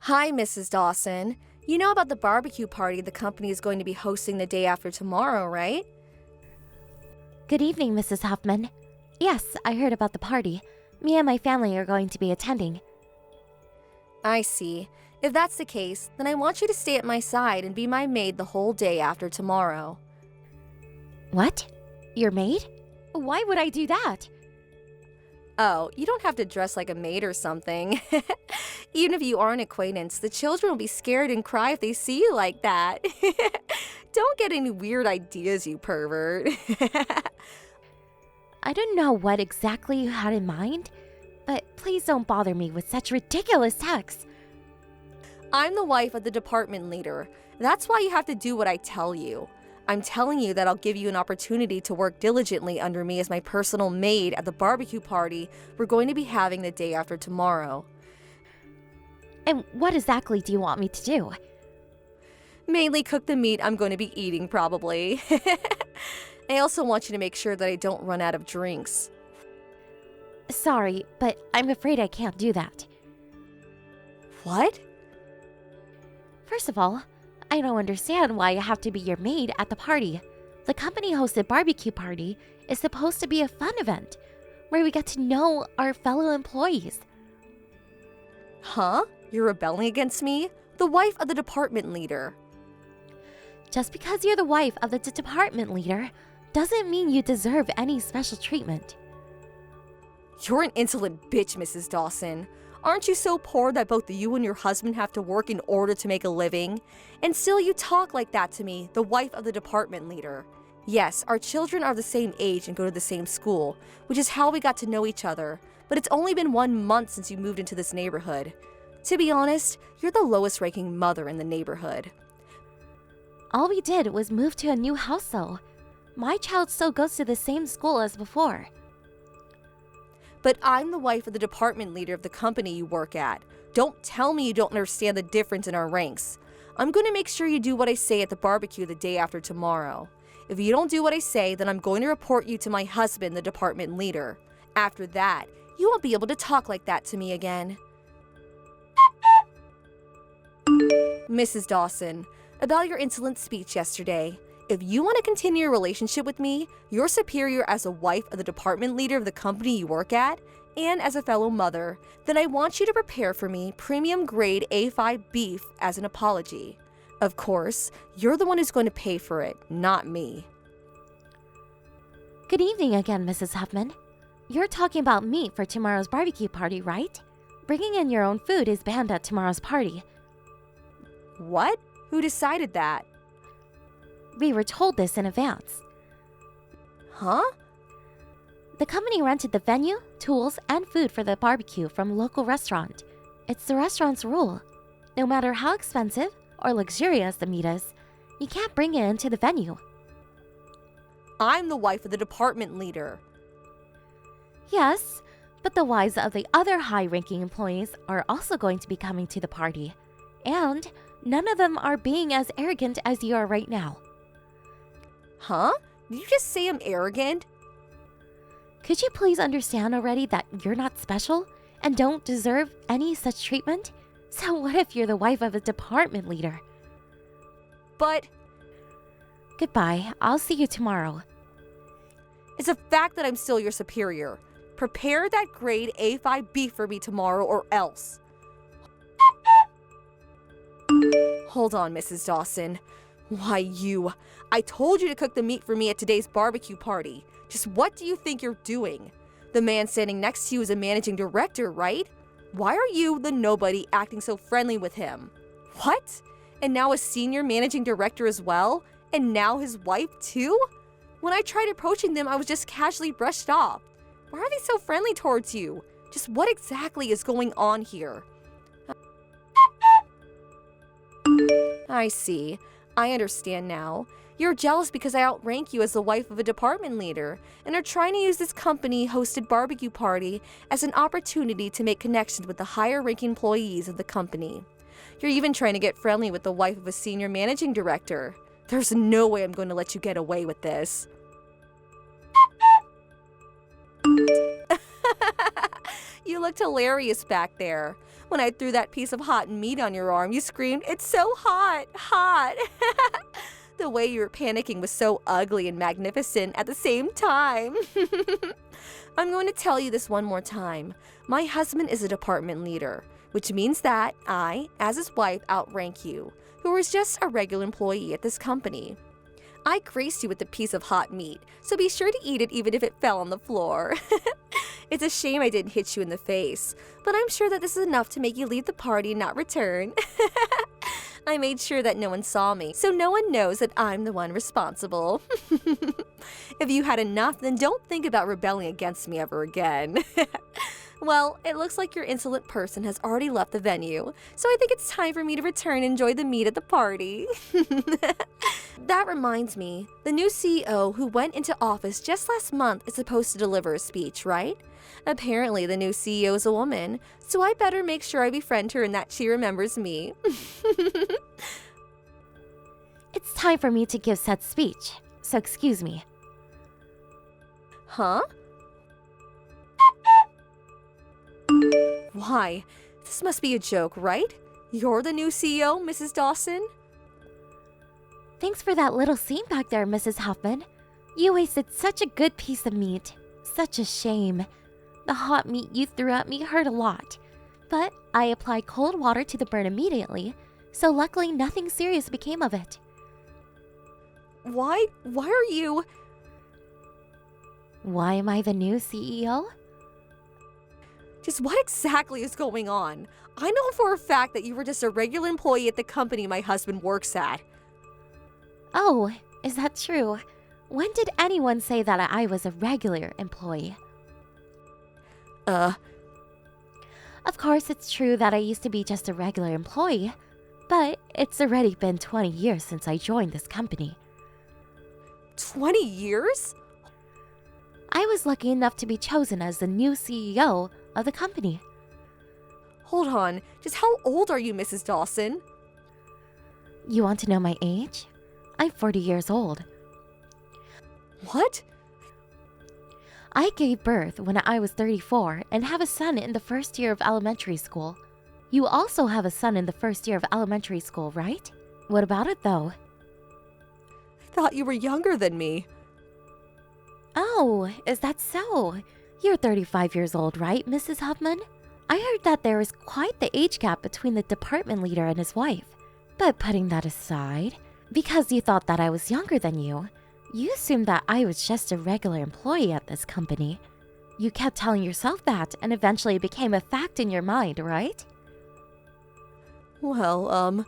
Hi, Mrs. Dawson. You know about the barbecue party the company is going to be hosting the day after tomorrow, right? Good evening, Mrs. Huffman. Yes, I heard about the party. Me and my family are going to be attending. I see. If that's the case, then I want you to stay at my side and be my maid the whole day after tomorrow. What? Your maid? Why would I do that? Oh, you don't have to dress like a maid or something. Even if you are an acquaintance, the children will be scared and cry if they see you like that. Don't get any weird ideas, you pervert. I don't know what exactly you had in mind, but please don't bother me with such ridiculous texts. I'm the wife of the department leader. That's why you have to do what I tell you. I'm telling you that I'll give you an opportunity to work diligently under me as my personal maid at the barbecue party we're going to be having the day after tomorrow. And what exactly do you want me to do? Mainly cook the meat I'm going to be eating, probably. I also want you to make sure that I don't run out of drinks. Sorry, but I'm afraid I can't do that. What? First of all, I don't understand why I have to be your maid at the party. The company-hosted barbecue party is supposed to be a fun event where we get to know our fellow employees. Huh? You're rebelling against me? The wife of the department leader. Just because you're the wife of the department leader doesn't mean you deserve any special treatment. You're an insolent bitch, Mrs. Dawson. Aren't you so poor that both you and your husband have to work in order to make a living? And still you talk like that to me, the wife of the department leader. Yes, our children are the same age and go to the same school, which is how we got to know each other. But it's only been 1 month since you moved into this neighborhood. To be honest, you're the lowest-ranking mother in the neighborhood. All we did was move to a new house though. My child still goes to the same school as before. But I'm the wife of the department leader of the company you work at. Don't tell me you don't understand the difference in our ranks. I'm going to make sure you do what I say at the barbecue the day after tomorrow. If you don't do what I say, then I'm going to report you to my husband, the department leader. After that, you won't be able to talk like that to me again. Mrs. Dawson, about your insolent speech yesterday. If you want to continue your relationship with me, your superior as a wife of the department leader of the company you work at, and as a fellow mother, then I want you to prepare for me premium grade A5 beef as an apology. Of course, you're the one who's going to pay for it, not me. Good evening again, Mrs. Huffman. You're talking about meat for tomorrow's barbecue party, right? Bringing in your own food is banned at tomorrow's party. What? Who decided that? We were told this in advance. Huh? The company rented the venue, tools, and food for the barbecue from a local restaurant. It's the restaurant's rule. No matter how expensive or luxurious the meat is, you can't bring it into the venue. I'm the wife of the department leader. Yes, but the wives of the other high-ranking employees are also going to be coming to the party. And none of them are being as arrogant as you are right now. Huh? Did you just say I'm arrogant? Could you please understand already that you're not special and don't deserve any such treatment? So what if you're the wife of a department leader? But Goodbye. I'll see you tomorrow. it's a fact that I'm still your superior. Prepare that grade A5 beef for me tomorrow or else. Hold on, Mrs. Dawson. Why, I told you to cook the meat for me at today's barbecue party. Just what do you think you're doing? The man standing next to you is a managing director, right? Why are you, the nobody, acting so friendly with him? What? And now a senior managing director as well? And now his wife too? When I tried approaching them, I was just casually brushed off. Why are they so friendly towards you? Just what exactly is going on here? I see. I understand now. You're jealous because I outrank you as the wife of a department leader and are trying to use this company-hosted barbecue party as an opportunity to make connections with the higher-ranking employees of the company. You're even trying to get friendly with the wife of a senior managing director. There's no way I'm going to let you get away with this. You looked hilarious back there. When I threw that piece of hot meat on your arm, you screamed, "It's so hot, hot." The way you were panicking was so ugly and magnificent at the same time. I'm going to tell you this one more time. My husband is a department leader, which means that I, as his wife, outrank you, who is just a regular employee at this company. I graced you with a piece of hot meat, so be sure to eat it even if it fell on the floor. It's a shame I didn't hit you in the face, but I'm sure that this is enough to make you leave the party and not return. I made sure that no one saw me, so no one knows that I'm the one responsible. If you had enough, then don't think about rebelling against me ever again. Well, it looks like your insolent person has already left the venue, so I think it's time for me to return and enjoy the meat at the party. That reminds me, the new CEO who went into office just last month is supposed to deliver a speech, right? Apparently, the new CEO is a woman, so I better make sure I befriend her and that she remembers me. It's time for me to give said speech, so excuse me. Huh? Why? This must be a joke, right? You're the new CEO, Mrs. Dawson? Thanks for that little scene back there, Mrs. Huffman. You wasted such a good piece of meat. Such a shame. The hot meat you threw at me hurt a lot. But I applied cold water to the burn immediately, so luckily nothing serious became of it. Why are you... Why am I the new CEO? Just what exactly is going on? I know for a fact that you were just a regular employee at the company my husband works at. Oh, is that true? When did anyone say that I was a regular employee? Of course, it's true that I used to be just a regular employee, but it's already been 20 years since I joined this company. 20 years? I was lucky enough to be chosen as the new CEO of the company. Hold on, just how old are you, Mrs. Dawson? You want to know my age? I'm 40 years old. What? I gave birth when I was 34 and have a son in the first year of elementary school. You also have a son in the first year of elementary school, right? What about it, though? I thought you were younger than me. Oh, is that so? You're 35 years old, right, Mrs. Huffman? I heard that there is quite the age gap between the department leader and his wife. But putting that aside, because you thought that I was younger than you assumed that I was just a regular employee at this company. You kept telling yourself that, and eventually it became a fact in your mind, right? Well,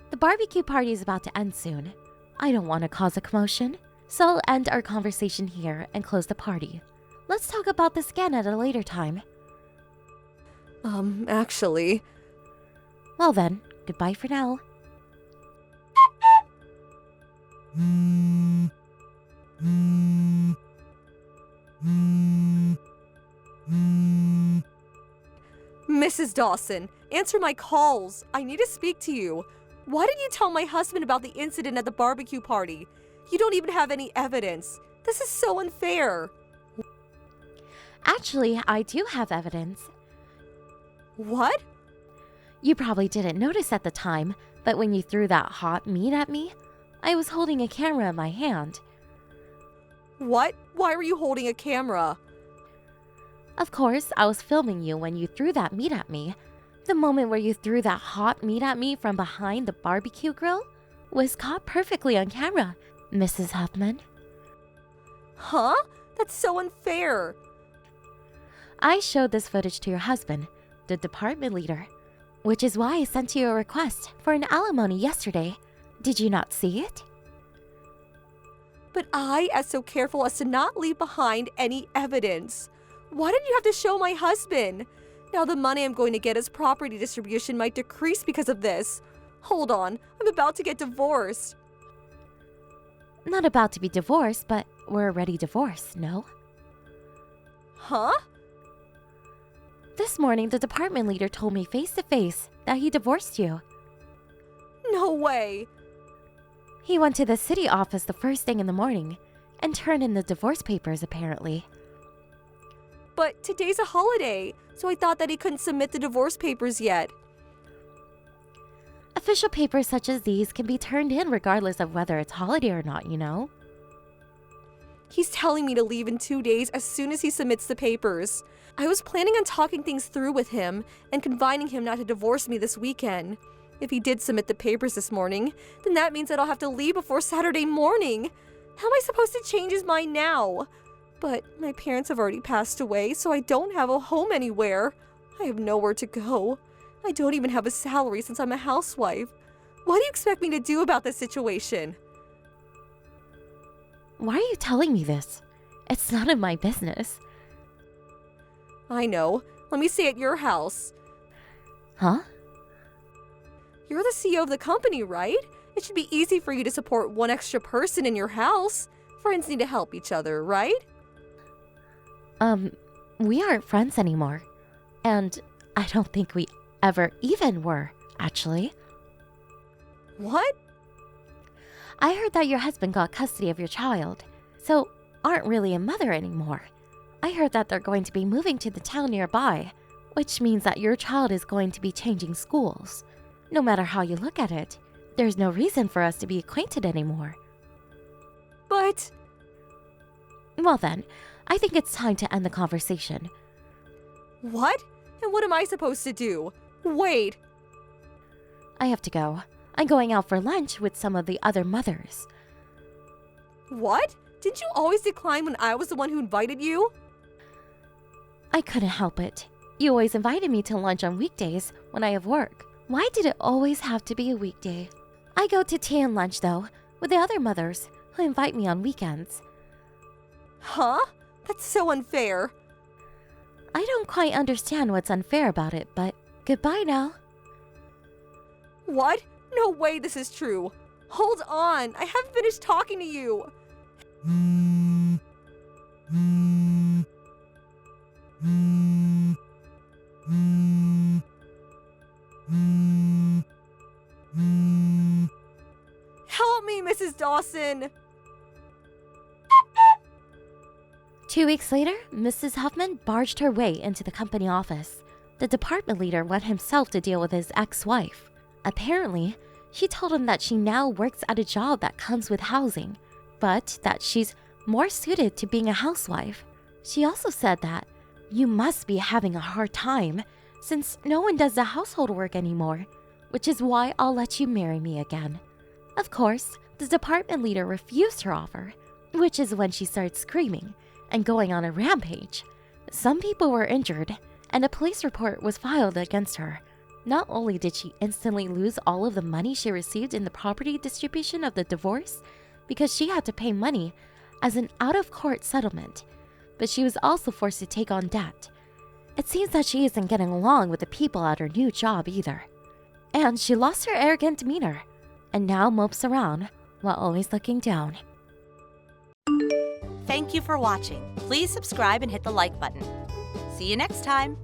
The barbecue party is about to end soon. I don't want to cause a commotion, so I'll end our conversation here and close the party. Let's talk about this again at a later time. Actually... Well then, goodbye for now. Mrs. Dawson, answer my calls. I need to speak to you. Why didn't you tell my husband about the incident at the barbecue party? You don't even have any evidence. This is so unfair. Actually, I do have evidence. What? You probably didn't notice at the time, but when you threw that hot meat at me, I was holding a camera in my hand. What? Why were you holding a camera? Of course, I was filming you when you threw that meat at me. The moment where you threw that hot meat at me from behind the barbecue grill was caught perfectly on camera, Mrs. Huffman. Huh? That's so unfair. I showed this footage to your husband, the department leader, which is why I sent you a request for an alimony yesterday. Did you not see it? But I am so careful as to not leave behind any evidence. Why did you have to show my husband? Now the money I'm going to get as property distribution might decrease because of this. Hold on, I'm about to get divorced. Not about to be divorced, but we're already divorced, no? Huh? This morning, the department leader told me face to face that he divorced you. No way. He went to the city office the first thing in the morning and turned in the divorce papers, apparently. But today's a holiday, so I thought that he couldn't submit the divorce papers yet. Official papers such as these can be turned in regardless of whether it's holiday or not, you know? He's telling me to leave in 2 days as soon as he submits the papers. I was planning on talking things through with him and convining him not to divorce me this weekend. If he did submit the papers this morning, then that means that I'll have to leave before Saturday morning. How am I supposed to change his mind now? But my parents have already passed away, so I don't have a home anywhere. I have nowhere to go. I don't even have a salary since I'm a housewife. What do you expect me to do about this situation? Why are you telling me this? It's none of my business. I know. Let me stay at your house. Huh? You're the CEO of the company, right? It should be easy for you to support one extra person in your house. Friends need to help each other, right? We aren't friends anymore. And I don't think we ever even were, actually. What? I heard that your husband got custody of your child, so aren't really a mother anymore. I heard that they're going to be moving to the town nearby, which means that your child is going to be changing schools. No matter how you look at it, there's no reason for us to be acquainted anymore. But... Well then, I think it's time to end the conversation. What? And what am I supposed to do? Wait. I have to go. I'm going out for lunch with some of the other mothers. What? Didn't you always decline when I was the one who invited you? I couldn't help it. You always invited me to lunch on weekdays when I have work. Why did it always have to be a weekday? I go to tea and lunch, though, with the other mothers who invite me on weekends. Huh? That's so unfair. I don't quite understand what's unfair about it, but goodbye now. What? No way this is true. Hold on, I haven't finished talking to you. Help me, Mrs. Dawson. 2 weeks later, Mrs. Huffman barged her way into the company office. The department leader went himself to deal with his ex-wife. Apparently, she told him that she now works at a job that comes with housing, but that she's more suited to being a housewife. She also said that you must be having a hard time since no one does the household work anymore, which is why I'll let you marry me again. Of course, the department leader refused her offer, which is when she started screaming and going on a rampage. Some people were injured, and a police report was filed against her. Not only did she instantly lose all of the money she received in the property distribution of the divorce, because she had to pay money as an out-of-court settlement, but she was also forced to take on debt. It seems that she isn't getting along with the people at her new job either. And she lost her arrogant demeanor, and now mopes around while always looking down. Thank you for watching. Please subscribe and hit the like button. See you next time.